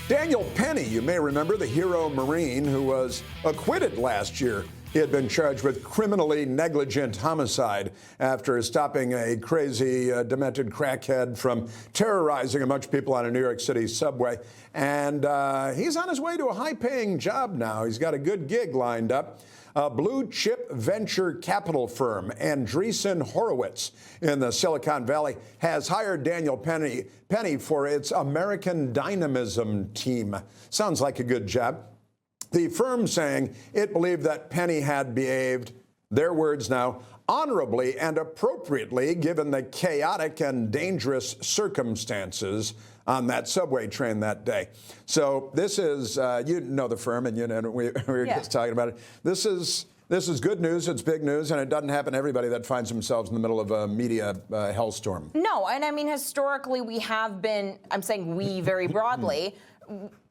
Daniel Penny, you may remember, the hero Marine who was acquitted last year. He had been charged with criminally negligent homicide after stopping a crazy, demented crackhead from terrorizing a bunch of people on a New York City subway. And he's on his way to a high-paying job now. He's got a good gig lined up. A blue-chip venture capital firm, Andreessen Horowitz, in the Silicon Valley, has hired Daniel Penny for its American Dynamism team. Sounds like a good job. The firm saying it believed that Penny had behaved, their words now, honorably and appropriately given the chaotic and dangerous circumstances on that subway train that day. So this is, you know the firm, and you know we were just talking about it. This is good news. It's big news, and it doesn't happen to everybody that finds themselves in the middle of a media hellstorm. No, and I mean, historically, we have been, I'm saying we very broadly,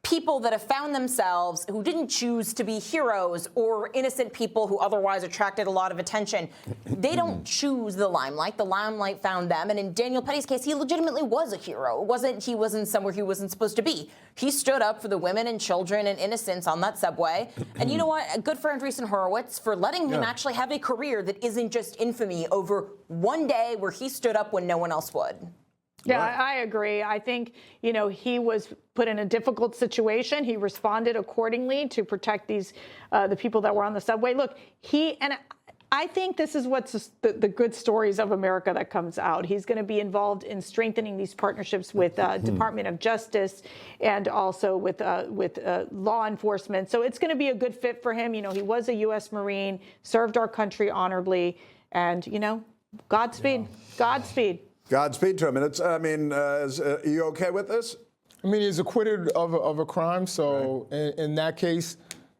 people that have found themselves who didn't choose to be heroes or innocent people who otherwise attracted a lot of attention. They don't choose the limelight. The limelight found them. And in Daniel Penny's case, he legitimately was a hero. He wasn't somewhere he wasn't supposed to be. He stood up for the women and children and innocents on that subway. And you know what? Good for Andreessen Horowitz for letting him actually have a career that isn't just infamy over one day where he stood up when no one else would. Yeah, I agree. I think, you know, he was put in a difficult situation. He responded accordingly to protect these, the people that were on the subway. Look, I think this is what's the good stories of America that comes out. He's going to be involved in strengthening these partnerships with Department of Justice and also with law enforcement. So it's going to be a good fit for him. You know, he was a U.S. Marine, served our country honorably, and, you know, Godspeed. Godspeed. Godspeed to him. And it's, I mean, are you okay with this? I mean, he's acquitted of a crime, so in that case,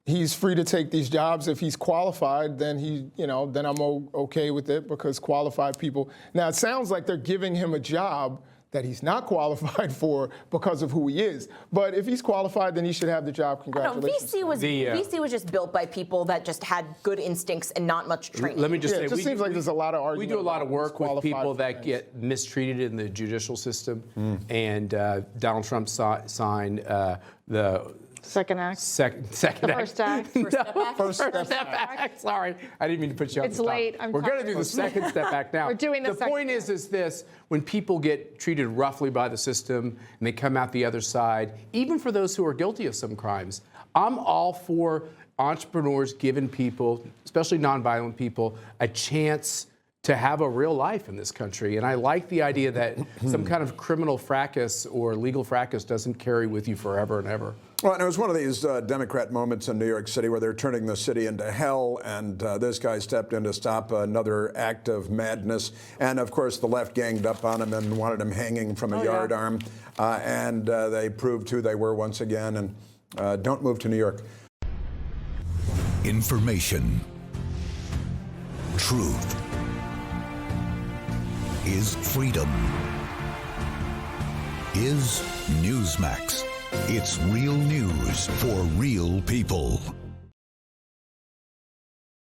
he's free to take these jobs. If he's qualified, then then I'm okay with it, because qualified people. Now, it sounds like they're giving him a job that he's not qualified for because of who he is. But if he's qualified, then he should have the job. Congratulations. VC was just built by people that just had good instincts and not much training. Let me just say, it just seems like there's a lot of argument. We do a lot of work with people that get mistreated in the judicial system, and Donald Trump signed the Second act. Second The act. First act. First step act. Sorry, I didn't mean to put you on the It's spot. late. We're going to do the second step act now. We're doing the second point is this: when people get treated roughly by the system and they come out the other side, even for those who are guilty of some crimes, I'm all for entrepreneurs giving people, especially nonviolent people, a chance to have a real life in this country. And I like the idea that some kind of criminal fracas or legal fracas doesn't carry with you forever and ever. Well, and it was one of these Democrat moments in New York City where they're turning the city into hell, and this guy stepped in to stop another act of madness. And, of course, the left ganged up on him and wanted him hanging from a yardarm. And they proved who they were once again. And don't move to New York. Information. Truth is freedom. Is Newsmax. It's real news for real people.